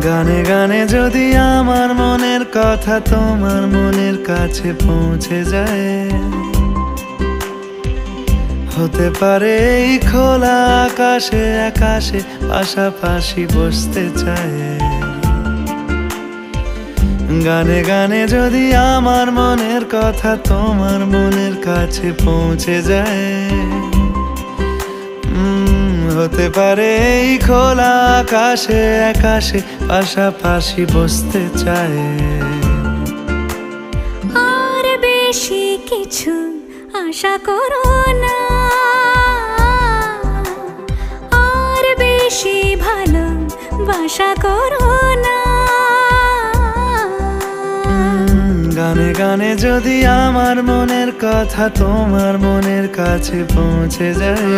গানে গানে যদি আমার মনের কথা তোমার মনের কাছে পৌঁছে যায়, হতে পারে এই খোলা আকাশে আকাশে পাশাপাশি বসতে চায়। গানে গানে যদি আমার মনের কথা তোমার মনের কাছে পৌঁছে যায়, হতে পারে এই খোলা আকাশে আকাশে পাশাপাশি বসতে চায়। আর বেশি কিছু আশা করো না, আর বেশি ভালোবাসা করো না। গানে গানে যদি আমার মনের কথা তোমার মনের কাছে পৌঁছে যায়,